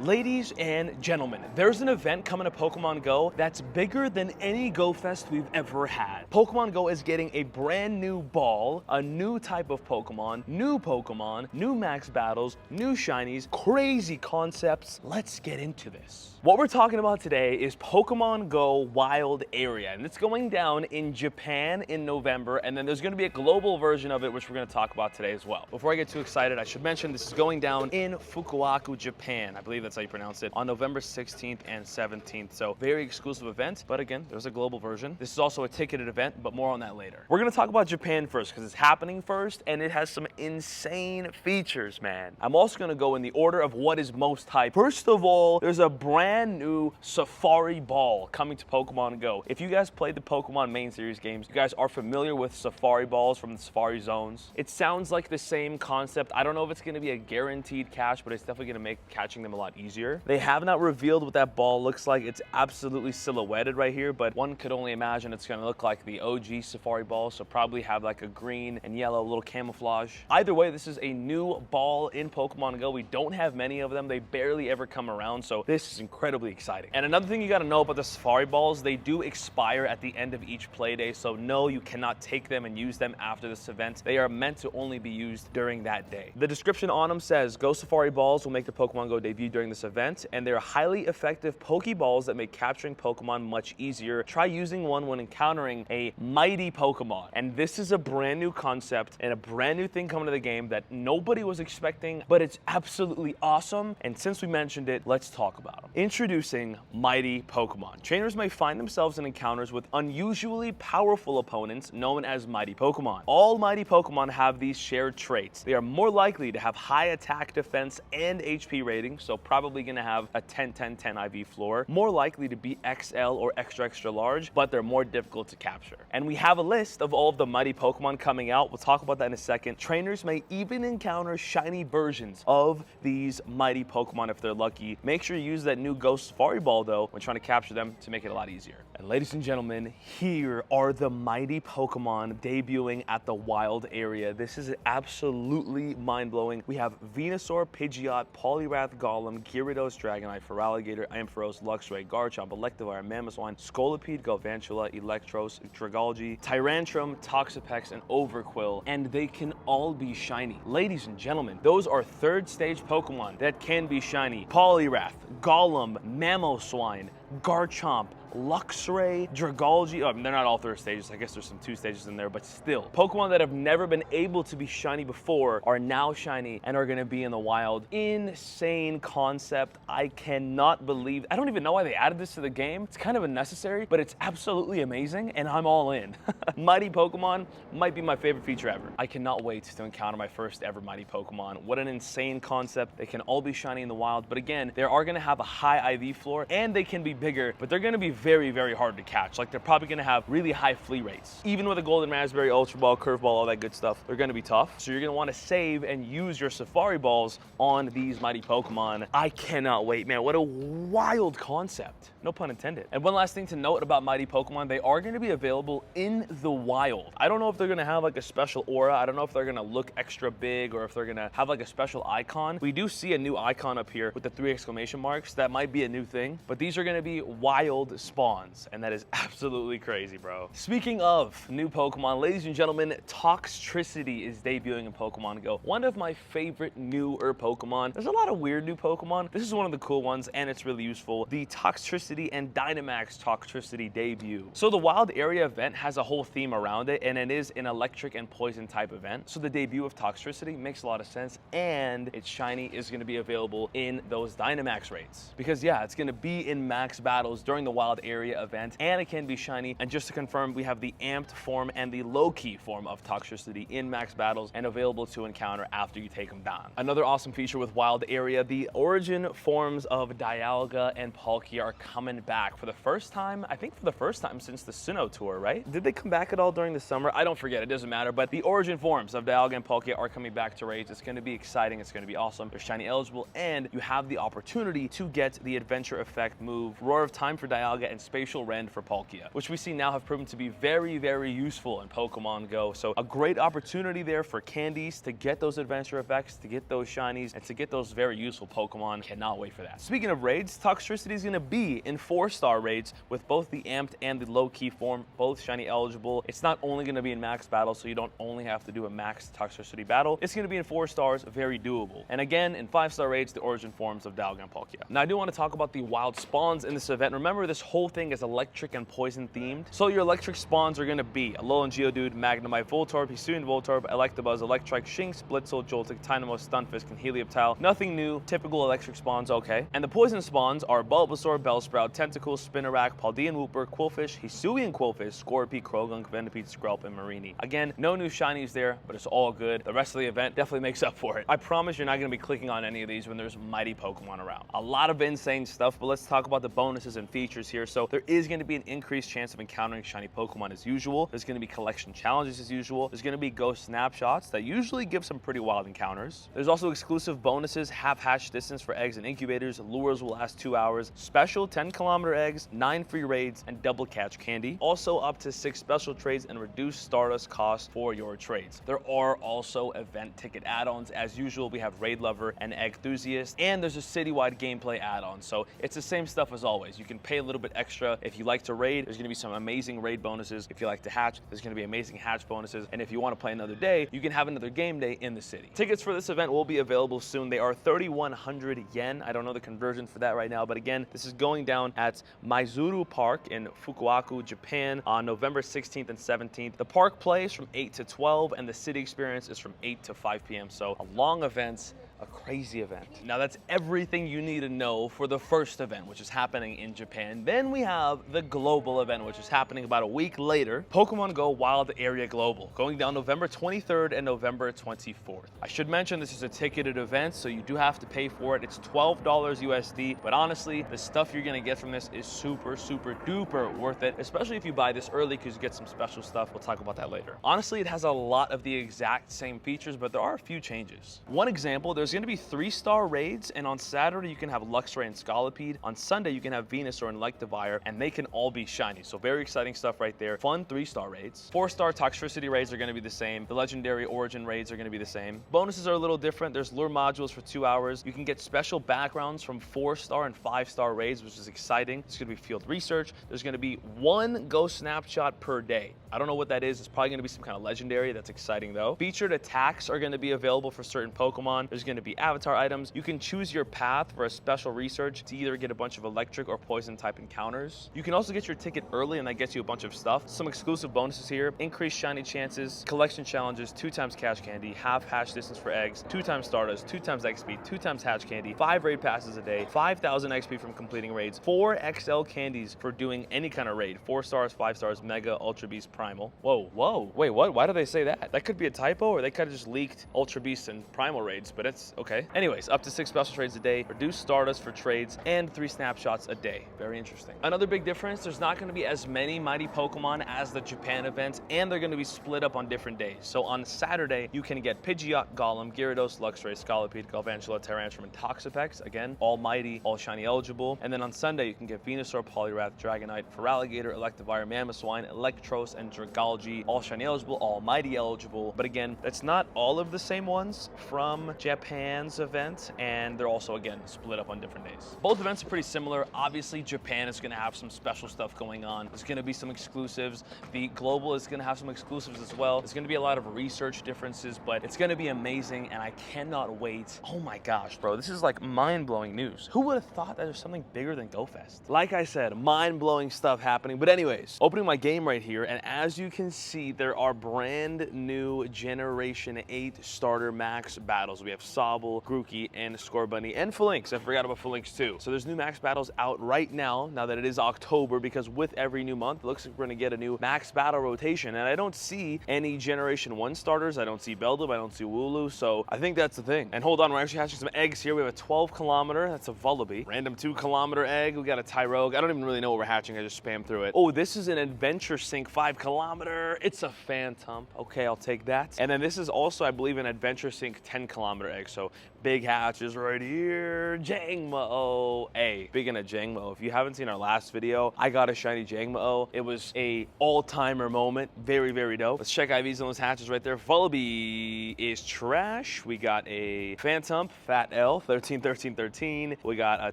Ladies and gentlemen, there's an event coming to Pokemon Go that's bigger than any Go Fest we've ever had. Pokemon Go is getting a brand new ball, a new type of Pokemon, new max battles, new shinies, crazy concepts. Let's get into this. What we're talking about today is Pokemon Go Wild Area, and it's going down in Japan in November, and then there's going to be a global version of it, which we're going to talk about today as well. Before I get too excited, I should mention this is going down in Fukuoka, Japan. I believe that's how you pronounce it, on November 16th and 17th. So very exclusive event, but again, there's a global version. This is also a ticketed event, but more on that later. We're gonna talk about Japan first because it's happening first and it has some insane features, man. I'm also gonna go in the order of what is most hyped. First of all, there's a brand new Safari Ball coming to Pokemon Go. If you guys played the Pokemon main series games, you guys are familiar with Safari Balls from the Safari Zones. It sounds like the same concept. I don't know if it's gonna be a guaranteed catch, but it's definitely gonna make catching them a lot easier. They have not revealed what that ball looks like. It's absolutely silhouetted right here, but one could only imagine it's gonna look like the OG Safari Ball, so probably have like a green and yellow little camouflage. Either way, this is a new ball in Pokemon Go. We don't have many of them. They barely ever come around, so this is incredibly exciting. And another thing you gotta know about the Safari Balls, they do expire at the end of each play day, so no, you cannot take them and use them after this event. They are meant to only be used during that day. The description on them says, Go Safari Balls will make the Pokemon Go debut during this event, and they're highly effective Pokeballs that make capturing Pokemon much easier. Try using one when encountering a mighty Pokemon. And this is a brand new concept and a brand new thing coming to the game that nobody was expecting, but it's absolutely awesome. And since we mentioned it, let's talk about them. Introducing mighty Pokemon. Trainers may find themselves in encounters with unusually powerful opponents known as mighty Pokemon. All mighty Pokemon have these shared traits. They are more likely to have high attack, defense, and HP ratings, so probably gonna have a 10-10-10 IV floor, more likely to be XL or extra large, but they're more difficult to capture. And we have a list of all of the mighty Pokemon coming out. We'll talk about that in a second. Trainers may even encounter shiny versions of these mighty Pokemon if they're lucky. Make sure you use that new Ghost Safari Ball though when trying to capture them to make it a lot easier. And ladies and gentlemen, here are the mighty Pokemon debuting at the Wild Area. This is absolutely mind-blowing. We have Venusaur, Pidgeot, Poliwrath, Golem, Gyarados, Dragonite, Feraligatr, Ampharos, Luxray, Garchomp, Electivire, Mamoswine, Scolipede, Galvantula, Electros, Dragalge, Tyrantrum, Toxapex, and Overqwil, and they can all be shiny. Ladies and gentlemen, those are third stage Pokemon that can be shiny. Poliwrath, Golem, Mamoswine, Garchomp, Luxray, Dragalge. Oh, they're not all third stages. I guess there's some 2 stages in there, but still. Pokemon that have never been able to be shiny before are now shiny and are going to be in the wild. Insane concept. I cannot believe. I don't even know why they added this to the game. It's kind of unnecessary, but it's absolutely amazing, and I'm all in. Mighty Pokemon might be my favorite feature ever. I cannot wait to encounter my first ever mighty Pokemon. What an insane concept. They can all be shiny in the wild, but again, they are going to have a high IV floor, and they can be bigger, but they're going to be very hard to catch. Like, they're probably going to have really high flea rates. Even with a Golden Raspberry, Ultra Ball, Curveball, all that good stuff, they're going to be tough. So you're going to want to save and use your Safari Balls on these mighty Pokemon. I cannot wait, man. What a wild concept. No pun intended. And one last thing to note about mighty Pokemon, they are going to be available in the wild. I don't know if they're going to have like a special aura. I don't know if they're going to look extra big or if they're going to have like a special icon. We do see a new icon up here with the 3 exclamation marks. That might be a new thing, but these are going to be wild spawns, and that is absolutely crazy, bro. Speaking of new Pokemon, ladies and gentlemen, Toxtricity is debuting in Pokemon Go. One of my favorite newer Pokemon. There's a lot of weird new Pokemon. This is one of the cool ones, and it's really useful. The Toxtricity and Dynamax Toxtricity debut. So the Wild Area event has a whole theme around it, and it is an electric and poison type event. So the debut of Toxtricity makes a lot of sense, and its shiny is going to be available in those Dynamax rates. Because yeah, it's going to be in max battles during the Wild Area event, and it can be shiny. And just to confirm, we have the amped form and the low-key form of Toxtricity in max battles and available to encounter after you take them down. Another awesome feature with Wild Area, the origin forms of Dialga and Palkia are coming back for the first time, I think for the first time since the Sinnoh tour, right? Did they come back at all during the summer? I don't forget, it doesn't matter, but the origin forms of Dialga and Palkia are coming back to raids. It's going to be exciting, it's going to be awesome. They're shiny eligible, and you have the opportunity to get the adventure effect move Roar of Time for Dialga Poké, and Spatial Rend for Palkia, which we see now have proven to be very, very useful in Pokemon Go. So a great opportunity there for candies to get those adventure effects, to get those shinies, and to get those very useful Pokemon. Cannot wait for that. Speaking of raids, Toxtricity is going to be in 4-star raids with both the amped and the low-key form, both shiny eligible. It's not only going to be in max battle, so you don't only have to do a max Toxtricity battle. It's going to be in 4 stars, very doable. And again, in 5-star raids, the origin forms of Dialga and Palkia. Now, I do want to talk about the wild spawns in this event. Remember, this whole thing is electric and poison themed. So your electric spawns are going to be Alolan Geodude, Magnemite, Voltorb, Hisuian Voltorb, Electabuzz, Electrike, Shinx, Blitzel, Joltik, Dynamo, Stunfisk, and Helioptile. Nothing new, typical electric spawns, okay. And the poison spawns are Bulbasaur, Bellsprout, Tentacle, Spinarak, Paldean Wooper, Quillfish, Hisuian Quillfish, Scorpy, Krogunk, Venipede, Skrelp, and Marini. Again, no new shinies there, but it's all good. The rest of the event definitely makes up for it. I promise you're not going to be clicking on any of these when there's mighty Pokemon around. A lot of insane stuff, but let's talk about the bonuses and features here. So there is going to be an increased chance of encountering shiny Pokemon as usual. There's going to be collection challenges as usual. There's going to be ghost snapshots that usually give some pretty wild encounters. There's also exclusive bonuses, half hatch distance for eggs and incubators, lures will last 2 hours, special 10-kilometer eggs, 9 free raids, and double catch candy. Also up to 6 special trades and reduced Stardust cost for your trades. There are also event ticket add-ons. As usual, we have Raid Lover and Egg Enthusiast, and there's a citywide gameplay add-on. So it's the same stuff as always. You can pay a little bit extra if you like to raid. There's going to be some amazing raid bonuses. If you like to hatch, there's going to be amazing hatch bonuses. And if you want to play another day, you can have another game day in the city. Tickets for this event will be available soon. They are 3,100 yen. I don't know the conversion for that right now, but again, this is going down at Maizuru Park in Fukuoka, Japan on November 16th and 17th. The park plays from 8 to 12, and the city experience is from 8 to 5 p.m. So a long event, a crazy event. Now that's everything you need to know for the first event, which is happening in Japan. Then we have the global event, which is happening about a week later. Pokemon Go Wild Area Global, going down November 23rd and November 24th. I should mention this is a ticketed event, so you do have to pay for it. It's $12 USD, but honestly, the stuff you're gonna get from this is super, super duper worth it, especially if you buy this early because you get some special stuff. We'll talk about that later. Honestly, it has a lot of the exact same features, but there are a few changes. One example, there's going to be 3-star raids, and on Saturday you can have Luxray and Scolipede. On Sunday you can have Venusaur and Electivire, and they can all be shiny. So very exciting stuff right there. Fun 3-star raids. 4-star Toxtricity raids are going to be the same. The Legendary Origin raids are going to be the same. Bonuses are a little different. There's lure modules for 2 hours. You can get special backgrounds from 4-star and 5-star raids, which is exciting. There's going to be field research. There's going to be 1 ghost snapshot per day. I don't know what that is. It's probably going to be some kind of legendary. That's exciting though. Featured attacks are going to be available for certain Pokemon. There's going to be avatar items. You can choose your path for a special research to either get a bunch of electric or poison type encounters. You can also get your ticket early, and that gets you a bunch of stuff. Some exclusive bonuses here: increased shiny chances, collection challenges, 2 times cash candy, half hatch distance for eggs, 2 times Stardust, 2 times XP, 2 times hatch candy, 5 raid passes a day, 5,000 XP from completing raids, 4 XL candies for doing any kind of raid, 4 stars, 5 stars, Mega, Ultra Beast, Primal. Whoa, wait, what? Why do they say that? That could be a typo, or they could have just leaked Ultra Beast and Primal raids, but it's okay. Anyways, up to 6 special trades a day, reduced Stardust for trades, and 3 snapshots a day. Very interesting. Another big difference, there's not going to be as many mighty Pokemon as the Japan event, and they're going to be split up on different days. So on Saturday, you can get Pidgeot, Golem, Gyarados, Luxray, Scolipede, Galvantula, Tyrantrum, and Toxapex. Again, all mighty, all shiny eligible. And then on Sunday, you can get Venusaur, Poliwrath, Dragonite, Feraligatr, Electivire, Mamoswine, Electros, and Dragalge, all shiny eligible, all mighty eligible. But again, that's not all of the same ones from Japan's event, and they're also, again, split up on different days. Both events are pretty similar. Obviously, Japan is going to have some special stuff going on. There's going to be some exclusives. The global is going to have some exclusives as well. There's going to be a lot of research differences, but it's going to be amazing, and I cannot wait. Oh my gosh, bro, this is like mind-blowing news. Who would have thought that there's something bigger than GoFest? Like I said, mind-blowing stuff happening. But anyways, opening my game right here, and as you can see, there are brand new Generation 8 starter max battles. We have Sobble, Grookey, and Scorbunny, and Phalanx. I forgot about Phalanx too. So there's new max battles out right now that it is October, because with every new month, it looks like we're going to get a new max battle rotation. And I don't see any Generation 1 starters. I don't see Beldum. I don't see Wooloo. So I think that's the thing. And hold on, we're actually hatching some eggs here. We have a 12-kilometer. That's a Vullaby. Random 2-kilometer egg. We got a Tyrogue. I don't even really know what we're hatching. I just spam through it. Oh, this is an Adventure Sync 5-kilometer. It's a Phantom. Okay, I'll take that. And then this is also, I believe, an Adventure Sync 10-kilometer egg. So So big hatches right here. Jangmo. Hey, speaking of Jangmo, if you haven't seen our last video, I got a shiny Jangmo. It was a all-timer moment. Very, very dope. Let's check IVs on those hatches right there. Vullaby is trash. We got a Phantom, Fat L, 13, 13, 13. We got a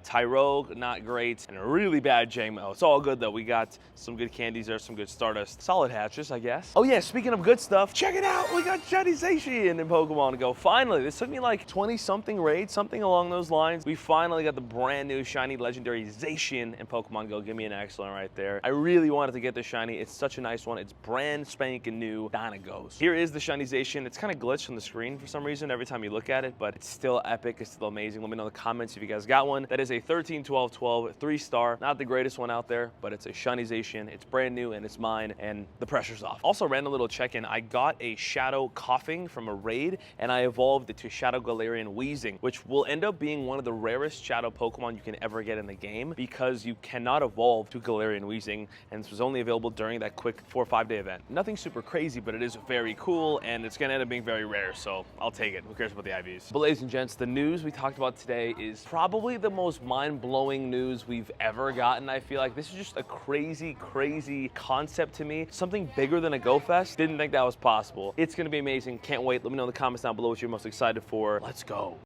Tyrogue, not great, and a really bad Jangmo. It's all good though. We got some good candies there, some good Stardust. Solid hatches, I guess. Oh yeah, speaking of good stuff, check it out. We got shiny Zacian in Pokemon Go. Finally, this took me like 20-something raids, something along those lines. We finally got the brand new shiny legendary Zacian in Pokemon Go. Give me an excellent right there. I really wanted to get this shiny. It's such a nice one. It's brand spanking new Dynagos. Here is the shiny Zacian. It's kind of glitched on the screen for some reason every time you look at it, but it's still epic. It's still amazing. Let me know in the comments if you guys got one. That is a 13, 12, 12, 3-star. Not the greatest one out there, but it's a shiny Zacian. It's brand new and it's mine, and the pressure's off. Also, random little check-in. I got a Shadow Coughing from a raid, and I evolved it to Shadow Galarian Wheezing, which will end up being one of the rarest Shadow Pokemon you can ever get in the game, because you cannot evolve to Galarian Wheezing, and this was only available during that quick 4 or 5 day event. Nothing super crazy, but it is very cool, and it's gonna end up being very rare, so I'll take it. Who cares about the IVs? But ladies and gents, the news we talked about today is probably the most mind-blowing news we've ever gotten. I feel like this is just a crazy, crazy concept to me. Something bigger than a Go Fest. Didn't think that was possible. It's gonna be amazing. Can't wait. Let me know in the comments down below what you're most excited for. Let's go.